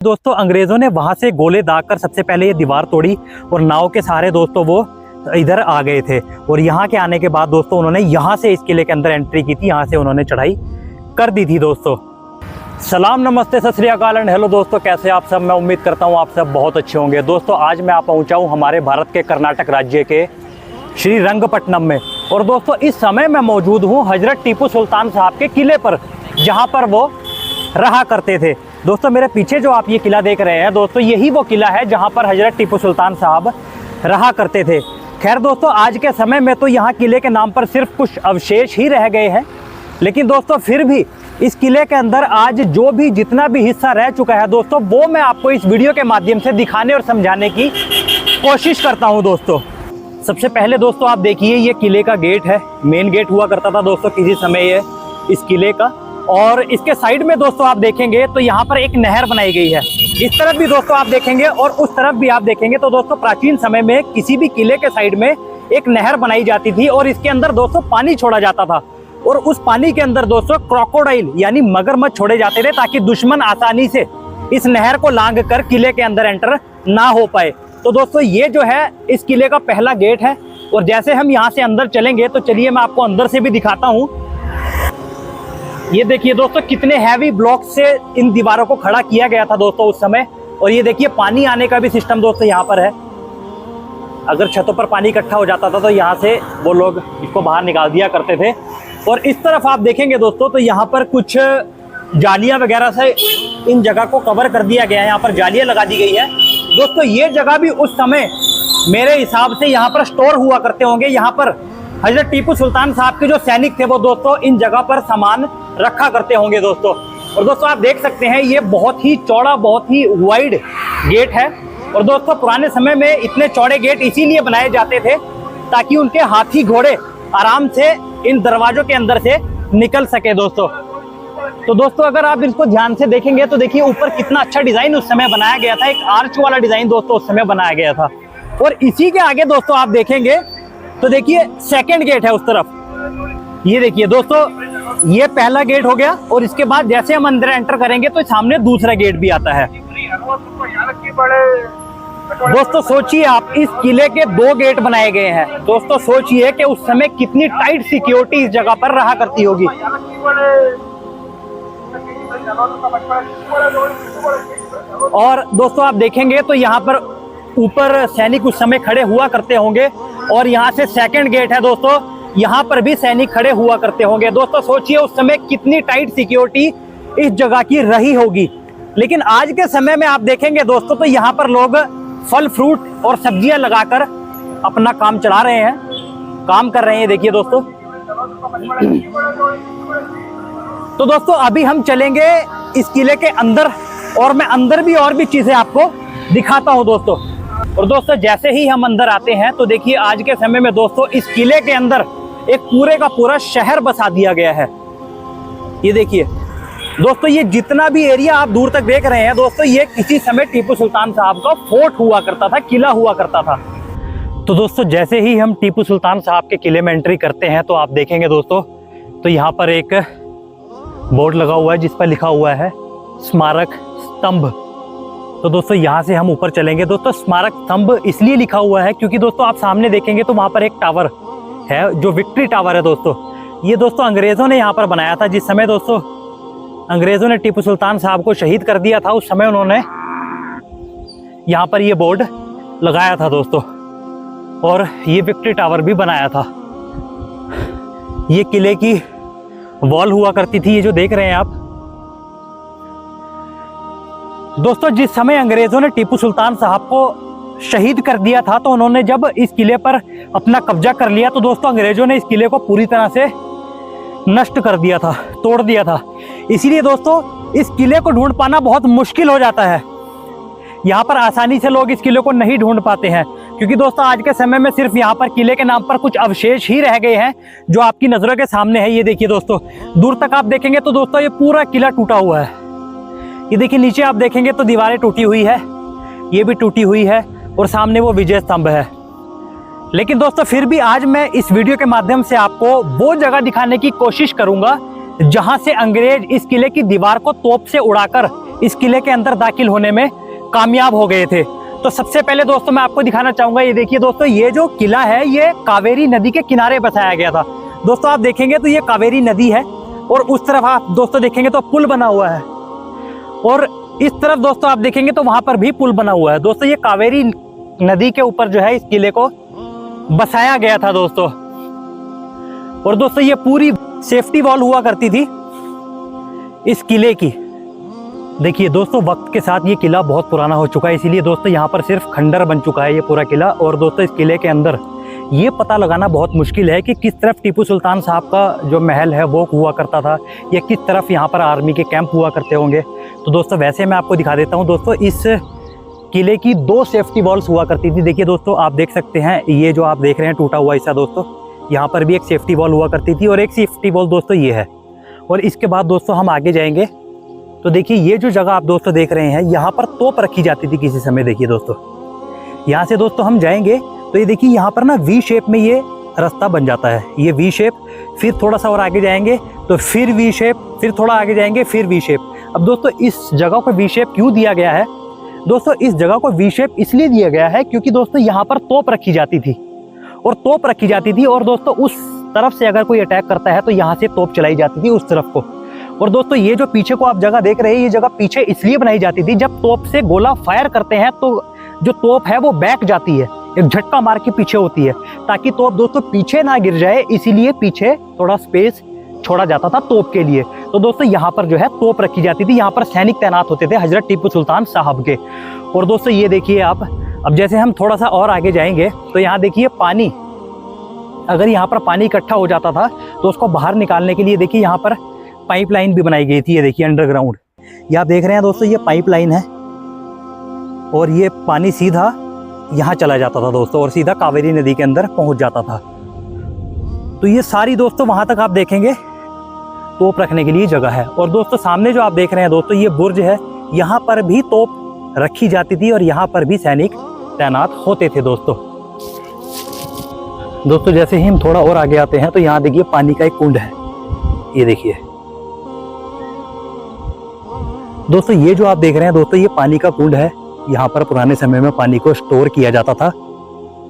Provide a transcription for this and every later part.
दोस्तों अंग्रेजों ने वहां से गोले दागकर सबसे पहले ये दीवार तोड़ी और नाव के सहारे दोस्तों वो इधर आ गए थे। और यहाँ के आने के बाद दोस्तों उन्होंने यहाँ से इस किले के अंदर एंट्री की थी, यहाँ से उन्होंने चढ़ाई कर दी थी। दोस्तों सलाम, नमस्ते, सत श्री अकाल एंड हेलो दोस्तों, कैसे आप सब। मैं उम्मीद करता हूँ आप सब बहुत अच्छे होंगे। दोस्तों आज मैं पहुँचा हूँ हमारे भारत के कर्नाटक राज्य के श्रीरंगपट्टनम में। और दोस्तों इस समय मैं मौजूद हूँ हजरत टीपू सुल्तान साहब के किले पर, जहाँ पर वो रहा करते थे। दोस्तों मेरे पीछे जो आप ये किला देख रहे हैं दोस्तों, यही वो किला है जहाँ पर हजरत टीपू सुल्तान साहब रहा करते थे। खैर दोस्तों आज के समय में तो यहाँ किले के नाम पर सिर्फ कुछ अवशेष ही रह गए हैं, लेकिन दोस्तों फिर भी इस किले के अंदर आज जो भी जितना भी हिस्सा रह चुका है दोस्तों, वो मैं आपको इस वीडियो के माध्यम से दिखाने और समझाने की कोशिश करता हूँ। दोस्तों सबसे पहले दोस्तों आप देखिए, ये किले का गेट है, मेन गेट हुआ करता था दोस्तों किसी समय ये इस किले का। और इसके साइड में दोस्तों आप देखेंगे तो यहाँ पर एक नहर बनाई गई है। इस तरफ भी दोस्तों आप देखेंगे और उस तरफ भी आप देखेंगे तो दोस्तों प्राचीन समय में किसी भी किले के साइड में एक नहर बनाई जाती थी और इसके अंदर दोस्तों पानी छोड़ा जाता था। और उस पानी के अंदर दोस्तों क्रोकोडाइल यानी मगरमच्छ छोड़े जाते थे, ताकि दुश्मन आसानी से इस नहर को लांग कर किले के अंदर एंटर ना हो पाए। तो दोस्तों ये जो है इस किले का पहला गेट है। और जैसे हम यहाँ से अंदर चलेंगे तो चलिए मैं आपको अंदर से भी दिखाता हूँ। ये देखिए दोस्तों कितने हैवी ब्लॉक से इन दीवारों को खड़ा किया गया था दोस्तों उस समय। और ये देखिए पानी आने का भी सिस्टम दोस्तों यहाँ पर है। अगर छतों पर पानी इकट्ठा हो जाता था तो यहाँ से वो लोग इसको बाहर निकाल दिया करते थे। और इस तरफ आप देखेंगे दोस्तों तो यहाँ पर कुछ जालियाँ वगैरह से इन जगह को कवर कर दिया गया है, यहाँ पर जालियाँ लगा दी गई है। दोस्तों ये जगह भी उस समय मेरे हिसाब से यहाँ पर स्टोर हुआ करते होंगे। यहाँ पर हजरत टीपू सुल्तान साहब के जो सैनिक थे वो दोस्तों इन जगह पर सामान रखा करते होंगे दोस्तों। और दोस्तों आप देख सकते हैं ये बहुत ही चौड़ा, बहुत ही वाइड गेट है। और दोस्तों पुराने समय में इतने चौड़े गेट इसीलिए बनाए जाते थे ताकि उनके हाथी घोड़े आराम से इन दरवाजों के अंदर से निकल सके दोस्तों। तो दोस्तों अगर आप इसको ध्यान से देखेंगे तो देखिए ऊपर कितना अच्छा डिजाइन उस समय बनाया गया था, एक आर्च वाला डिजाइन दोस्तों उस समय बनाया गया था। और इसी के आगे दोस्तों आप देखेंगे तो देखिए सेकंड गेट है उस तरफ। ये देखिए दोस्तों ये पहला गेट हो गया और इसके बाद जैसे हम अंदर एंटर करेंगे तो सामने दूसरा गेट भी आता है। दोस्तों सोचिए आप, इस किले के 2 गेट बनाए गए हैं। दोस्तों सोचिए कि उस समय कितनी टाइट सिक्योरिटी इस जगह पर रहा करती होगी। और दोस्तों आप देखेंगे तो यहाँ पर ऊपर सैनिक उस समय खड़े हुआ करते होंगे। और यहाँ से सेकंड गेट है दोस्तों, यहाँ पर भी सैनिक खड़े हुआ करते होंगे। दोस्तों सोचिए उस समय कितनी टाइट सिक्योरिटी इस जगह की रही होगी। लेकिन आज के समय में आप देखेंगे दोस्तों तो यहाँ पर लोग फल फ्रूट और सब्जियां लगाकर अपना काम चला रहे हैं, काम कर रहे हैं। देखिए दोस्तों तो दोस्तों अभी हम चलेंगे इस किले के अंदर और मैं अंदर भी और भी चीजें आपको दिखाता हूं दोस्तों। और दोस्तों जैसे ही हम अंदर आते हैं तो देखिए आज के समय में दोस्तों इस किले के अंदर एक पूरे का पूरा शहर बसा दिया गया है। ये देखिए दोस्तों, ये जितना भी एरिया आप दूर तक देख रहे हैं दोस्तों, ये किसी समय टीपू सुल्तान साहब का फोर्ट हुआ करता था, किला हुआ करता था। तो दोस्तों जैसे ही हम टीपू सुल्तान साहब के किले में एंट्री करते हैं तो आप देखेंगे दोस्तों तो यहाँ पर एक बोर्ड लगा हुआ है जिस पर लिखा हुआ है स्मारक स्तंभ। तो दोस्तों यहाँ से हम ऊपर चलेंगे। दोस्तों स्मारक स्तंभ इसलिए लिखा हुआ है क्योंकि दोस्तों आप सामने देखेंगे तो वहाँ पर एक टावर है जो विक्ट्री टावर है दोस्तों। ये दोस्तों अंग्रेज़ों ने यहाँ पर बनाया था। जिस समय दोस्तों अंग्रेज़ों ने टीपू सुल्तान साहब को शहीद कर दिया था उस समय उन्होंने यहाँ पर ये बोर्ड लगाया था दोस्तों। और ये विक्ट्री टावर भी बनाया था। ये किले की वॉल हुआ करती थी, ये जो देख रहे हैं आप दोस्तों। जिस समय अंग्रेजों ने टीपू सुल्तान साहब को शहीद कर दिया था तो उन्होंने जब इस किले पर अपना कब्जा कर लिया तो दोस्तों अंग्रेजों ने इस किले को पूरी तरह से नष्ट कर दिया था, तोड़ दिया था। इसीलिए दोस्तों इस किले को ढूंढ पाना बहुत मुश्किल हो जाता है। यहाँ पर आसानी से लोग इस किले को नहीं ढूंढ पाते हैं क्योंकि दोस्तों आज के समय में सिर्फ यहाँ पर किले के नाम पर कुछ अवशेष ही रह गए हैं जो आपकी नजरों के सामने है। ये देखिए दोस्तों, दूर तक आप देखेंगे तो दोस्तों ये पूरा किला टूटा हुआ है। ये देखिए नीचे आप देखेंगे तो दीवारें टूटी हुई है, ये भी टूटी हुई है और सामने वो विजय स्तंभ है। लेकिन दोस्तों फिर भी आज मैं इस वीडियो के माध्यम से आपको वो जगह दिखाने की कोशिश करूंगा जहां से अंग्रेज इस किले की दीवार को तोप से उड़ाकर इस किले के अंदर दाखिल होने में कामयाब हो गए थे। तो सबसे पहले दोस्तों मैं आपको दिखाना चाहूंगा, ये देखिए दोस्तों, ये जो किला है ये कावेरी नदी के किनारे बसाया गया था। दोस्तों आप देखेंगे तो ये कावेरी नदी है और उस तरफ आप दोस्तों देखेंगे तो पुल बना हुआ है, और इस तरफ दोस्तों आप देखेंगे तो वहां पर भी पुल बना हुआ है। दोस्तों ये कावेरी नदी के ऊपर जो है इस किले को बसाया गया था दोस्तों। और दोस्तों ये पूरी सेफ्टी वॉल हुआ करती थी इस किले की। देखिए दोस्तों वक्त के साथ ये किला बहुत पुराना हो चुका है, इसीलिए दोस्तों यहाँ पर सिर्फ खंडर बन चुका है ये पूरा किला। और दोस्तों इस किले के अंदर ये पता लगाना बहुत मुश्किल है कि किस तरफ टीपू सुल्तान साहब का जो महल है वो हुआ करता था, या किस तरफ यहाँ पर आर्मी के कैंप हुआ करते होंगे। तो दोस्तों वैसे मैं आपको दिखा देता हूँ दोस्तों, इस किले की 2 सेफ्टी वॉल्स हुआ करती थी। देखिए दोस्तों आप देख सकते हैं, ये जो आप देख रहे हैं टूटा हुआ हिस्सा दोस्तों, यहाँ पर भी एक सेफ्टी वॉल हुआ करती थी, और एक सेफ्टी वॉल दोस्तों ये है। और इसके बाद दोस्तों हम आगे जाएंगे तो देखिए ये जो जगह आप दोस्तों देख रहे हैं, यहाँ पर तोप रखी जाती थी किसी समय। देखिए दोस्तों यहाँ से दोस्तों हम जाएंगे तो ये देखिए यहाँ पर ना वी शेप में ये रास्ता बन जाता है, ये वी शेप, फिर थोड़ा सा और आगे जाएंगे तो फिर वी शेप, फिर थोड़ा आगे जाएंगे फिर वी शेप। अब दोस्तों इस जगह को वी शेप क्यों दिया गया है? दोस्तों इस जगह को वी शेप इसलिए दिया गया है क्योंकि दोस्तों यहाँ पर तोप रखी जाती थी, और तोप रखी जाती थी, और दोस्तों उस तरफ से अगर कोई अटैक करता है तो यहाँ से तोप चलाई जाती थी उस तरफ को। और दोस्तों ये जो पीछे को आप जगह देख रहे हैं, ये जगह पीछे इसलिए बनाई जाती थी, जब तोप से गोला फायर करते हैं तो जो तोप है वो बैक जाती है, एक झटका मार के पीछे होती है, ताकि तोप दोस्तों पीछे ना गिर जाए, इसीलिए पीछे थोड़ा स्पेस छोड़ा जाता था तोप के लिए। तो दोस्तों यहाँ पर जो है तोप रखी जाती थी, यहाँ पर सैनिक तैनात होते थे हजरत टीपू सुल्तान साहब के। और दोस्तों ये देखिए आप, अब जैसे हम थोड़ा सा और आगे जाएंगे तो यहाँ देखिए पानी, अगर यहाँ पर पानी इकट्ठा हो जाता था तो उसको बाहर निकालने के लिए देखिए यहाँ पर पाइपलाइन भी बनाई गई थी। ये देखिए अंडरग्राउंड, ये आप देख रहे हैं दोस्तों, ये पाइपलाइन है, और ये पानी सीधा यहाँ चला जाता था दोस्तों, और सीधा कावेरी नदी के अंदर पहुँच जाता था। तो ये सारी दोस्तों वहाँ तक आप देखेंगे तोप रखने के लिए जगह है। और दोस्तों सामने जो आप देख रहे हैं दोस्तों, ये बुर्ज है, यहाँ पर भी तोप रखी जाती थी और यहाँ पर भी सैनिक तैनात होते थे दोस्तों। दोस्तों जैसे ही हम थोड़ा और आगे आते हैं तो यहाँ देखिए पानी का एक कुंड है, ये देखिए दोस्तों, ये जो आप देख रहे हैं दोस्तों, ये पानी का कुंड है। यहाँ पर पुराने समय में पानी को स्टोर किया जाता था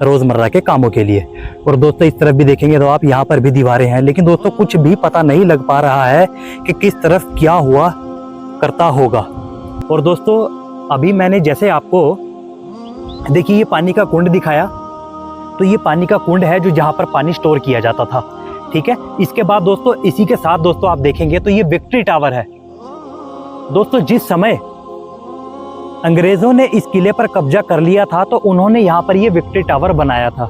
रोजमर्रा के कामों के लिए। और दोस्तों इस तरफ भी देखेंगे तो आप, यहाँ पर भी दीवारें हैं, लेकिन दोस्तों कुछ भी पता नहीं लग पा रहा है कि किस तरफ क्या हुआ करता होगा। और दोस्तों अभी मैंने जैसे आपको देखिए ये पानी का कुंड दिखाया, तो ये पानी का कुंड है जो जहाँ पर पानी स्टोर किया जाता था, ठीक है। इसके बाद दोस्तों इसी के साथ दोस्तों आप देखेंगे तो ये विक्ट्री टावर है दोस्तों। जिस समय अंग्रेजों ने इस किले पर कब्जा कर लिया था तो उन्होंने यहाँ पर ये विक्ट्री टावर बनाया था,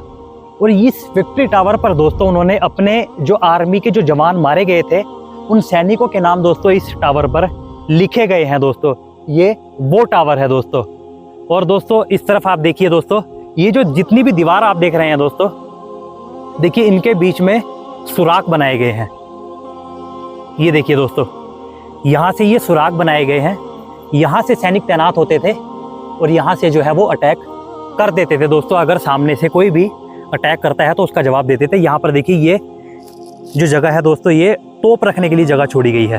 और इस विक्ट्री टावर पर दोस्तों उन्होंने अपने जो आर्मी के जो जवान मारे गए थे उन सैनिकों के नाम दोस्तों इस टावर पर लिखे गए हैं दोस्तों। ये वो टावर है दोस्तों। और दोस्तों इस तरफ आप देखिए दोस्तों, ये जो जितनी भी दीवार आप देख रहे हैं दोस्तों, देखिए इनके बीच में सुराख बनाए गए हैं। ये देखिए दोस्तों, यहाँ से ये सुराख बनाए गए हैं, यहाँ से सैनिक तैनात होते थे और यहाँ से जो है वो अटैक कर देते थे दोस्तों। अगर सामने से कोई भी अटैक करता है तो उसका जवाब देते थे। यहाँ पर देखिए ये जो जगह है दोस्तों, ये तोप रखने के लिए जगह छोड़ी गई है।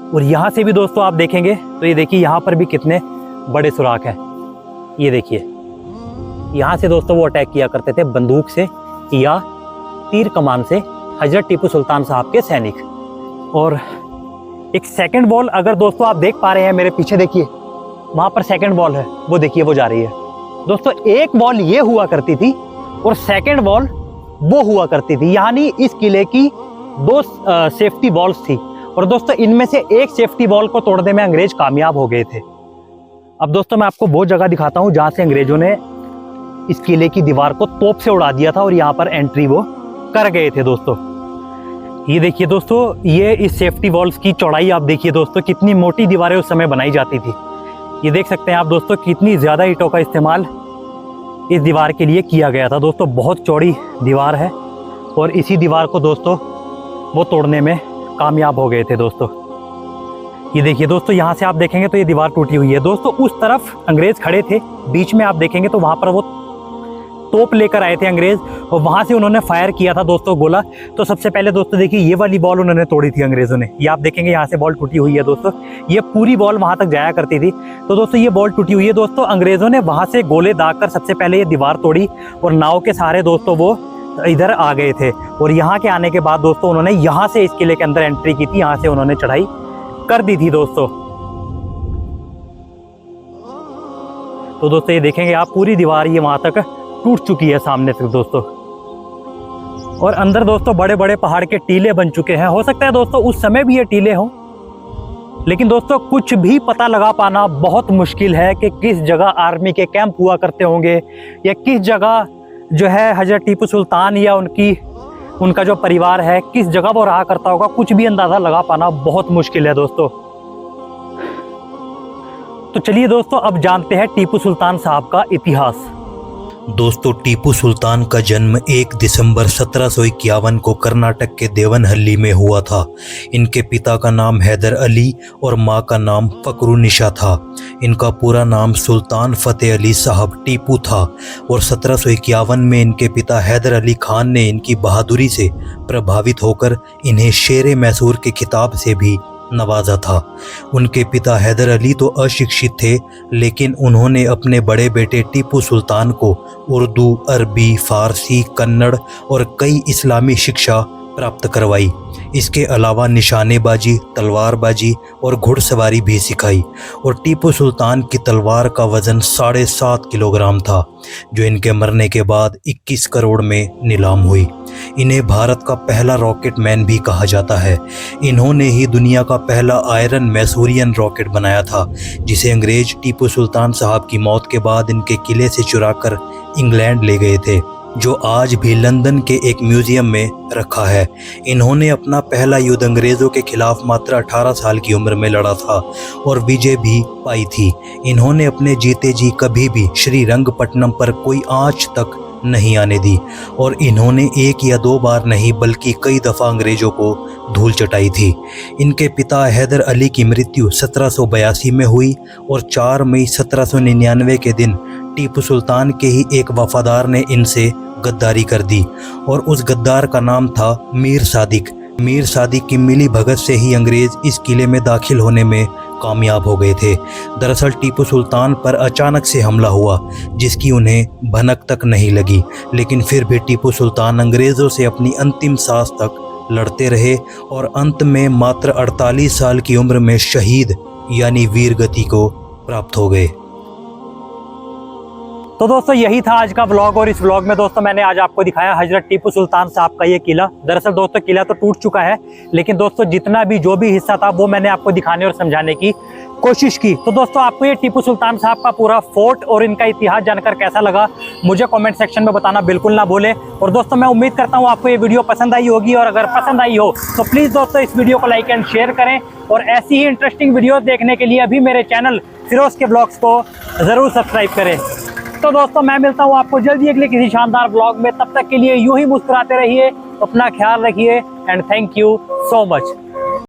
और यहाँ से भी दोस्तों आप देखेंगे तो ये देखिए यहाँ पर भी कितने बड़े सुराख हैं। ये देखिए यहाँ से दोस्तों वो अटैक किया करते थे बंदूक से या तीर कमान से हजरत टीपू सुल्तान साहब के सैनिक। और एक सेकंड वॉल अगर दोस्तों आप देख पा रहे हैं मेरे पीछे, देखिए वहाँ पर सेकंड वॉल है, वो देखिए वो जा रही है दोस्तों। एक वॉल ये हुआ करती थी और सेकंड वॉल वो हुआ करती थी, यानी इस किले की 2 सेफ्टी वॉल्स थी। और दोस्तों इनमें से एक सेफ्टी वॉल को तोड़ने में अंग्रेज कामयाब हो गए थे। अब दोस्तों मैं आपको वो जगह दिखाता हूँ जहाँ से अंग्रेजों ने इस किले की दीवार को तोप से उड़ा दिया था और यहाँ पर एंट्री वो कर गए थे दोस्तों। ये देखिए दोस्तों, ये इस सेफ्टी वॉल्स की चौड़ाई आप देखिए दोस्तों, कितनी मोटी दीवारें उस समय बनाई जाती थी। ये देख सकते हैं आप दोस्तों, कितनी ज़्यादा ईंटों का इस्तेमाल इस दीवार के लिए किया गया था दोस्तों। बहुत चौड़ी दीवार है और इसी दीवार को दोस्तों वो तोड़ने में कामयाब हो गए थे दोस्तों। ये देखिए दोस्तों, यहाँ से आप देखेंगे तो ये दीवार टूटी हुई है दोस्तों। उस तरफ अंग्रेज खड़े थे, बीच में आप देखेंगे तो वहाँ पर वो तोप लेकर आए थे अंग्रेज और वहाँ से उन्होंने फायर किया था दोस्तों गोला। तो सबसे पहले दोस्तों देखिए ये वाली बॉल उन्होंने तोड़ी थी अंग्रेज़ों ने। ये आप देखेंगे यहाँ से बॉल टूटी हुई है दोस्तों, ये पूरी बॉल वहाँ तक जाया करती थी। तो दोस्तों ये बॉल टूटी हुई है दोस्तों। अंग्रेज़ों ने वहाँ से गोले दाग कर सबसे पहले ये दीवार तोड़ी और नाव के सहारे दोस्तों वो इधर आ गए थे। और यहाँ के आने के बाद दोस्तों उन्होंने यहाँ से इस किले के अंदर एंट्री की थी, यहाँ से उन्होंने चढ़ाई कर दी थी दोस्तों। तो दोस्तों ये देखेंगे आप पूरी दीवार ये वहाँ तक टूट चुकी है सामने से दोस्तों। और अंदर दोस्तों बड़े बड़े पहाड़ के टीले बन चुके हैं। हो सकता है दोस्तों उस समय भी ये टीले हों, लेकिन दोस्तों कुछ भी पता लगा पाना बहुत मुश्किल है कि किस जगह आर्मी के कैंप हुआ करते होंगे या किस जगह जो है हजरत टीपू सुल्तान या उनका जो परिवार है किस जगह वो रहा करता होगा। कुछ भी अंदाज़ा लगा पाना बहुत मुश्किल है दोस्तों। तो चलिए दोस्तों अब जानते हैं टीपू सुल्तान साहब का इतिहास। दोस्तों टीपू सुल्तान का जन्म 1 दिसंबर 1751 को कर्नाटक के देवनहल्ली में हुआ था। इनके पिता का नाम हैदर अली और मां का नाम फकरुनिशा था। इनका पूरा नाम सुल्तान फतेह अली साहब टीपू था और 1751 में इनके पिता हैदर अली खान ने इनकी बहादुरी से प्रभावित होकर इन्हें शेर मैसूर के खिताब से भी नवाजा था। उनके पिता हैदर अली तो अशिक्षित थे, लेकिन उन्होंने अपने बड़े बेटे टीपू सुल्तान को उर्दू, अरबी, फारसी, कन्नड़ और कई इस्लामी शिक्षा प्राप्त करवाई। इसके अलावा निशानेबाजी, तलवारबाजी और घुड़सवारी भी सिखाई। और टीपू सुल्तान की तलवार का वज़न 7.5 किलोग्राम था, जो इनके मरने के बाद 21 करोड़ में नीलाम हुई। इन्हें भारत का पहला रॉकेट मैन भी कहा जाता है। इन्होंने ही दुनिया का पहला आयरन मैसूरियन रॉकेट बनाया था, जिसे अंग्रेज टीपू सुल्तान साहब की मौत के बाद इनके किले से चुराकर इंग्लैंड ले गए थे, जो आज भी लंदन के एक म्यूजियम में रखा है। इन्होंने अपना पहला युद्ध अंग्रेज़ों के खिलाफ मात्र 18 साल की उम्र में लड़ा था और विजय भी पाई थी। इन्होंने अपने जीते जी कभी भी श्रीरंगपट्टनम पर कोई आंच तक नहीं आने दी और इन्होंने 1 या 2 बार नहीं बल्कि कई दफ़ा अंग्रेज़ों को धूल चटाई थी। इनके पिता हैदर अली की मृत्यु 1782 में हुई और 4 मई 1799 के दिन टीपू सुल्तान के ही एक वफादार ने इनसे गद्दारी कर दी और उस गद्दार का नाम था मीर सादिक। मीर सादिक की मिली भगत से ही अंग्रेज़ इस किले में दाखिल होने में कामयाब हो गए थे। दरअसल टीपू सुल्तान पर अचानक से हमला हुआ, जिसकी उन्हें भनक तक नहीं लगी, लेकिन फिर भी टीपू सुल्तान अंग्रेज़ों से अपनी अंतिम सांस तक लड़ते रहे और अंत में मात्र 48 साल की उम्र में शहीद यानी वीर गति को प्राप्त हो गए। तो दोस्तों यही था आज का व्लॉग और इस व्लॉग में दोस्तों मैंने आज आपको दिखाया हजरत टीपू सुल्तान साहब का ये किला। दरअसल दोस्तों किला तो टूट चुका है, लेकिन दोस्तों जितना भी जो भी हिस्सा था वो मैंने आपको दिखाने और समझाने की कोशिश की। तो दोस्तों आपको ये टीपू सुल्तान साहब का पूरा फोर्ट और इनका इतिहास जानकर कैसा लगा मुझे कमेंट सेक्शन में बताना बिल्कुल ना भूलें। और दोस्तों मैं उम्मीद करता हूँ आपको ये वीडियो पसंद आई होगी, और अगर पसंद आई हो तो प्लीज़ दोस्तों इस वीडियो को लाइक एंड शेयर करें। और ऐसी ही इंटरेस्टिंग वीडियो देखने के लिए अभी मेरे चैनल फिरोज के ब्लॉग्स को ज़रूर सब्सक्राइब करें। तो दोस्तों मैं मिलता हूँ आपको जल्दी अगले किसी शानदार ब्लॉग में। तब तक के लिए यूं ही मुस्कुराते रहिए, अपना ख्याल रखिए and thank you so much.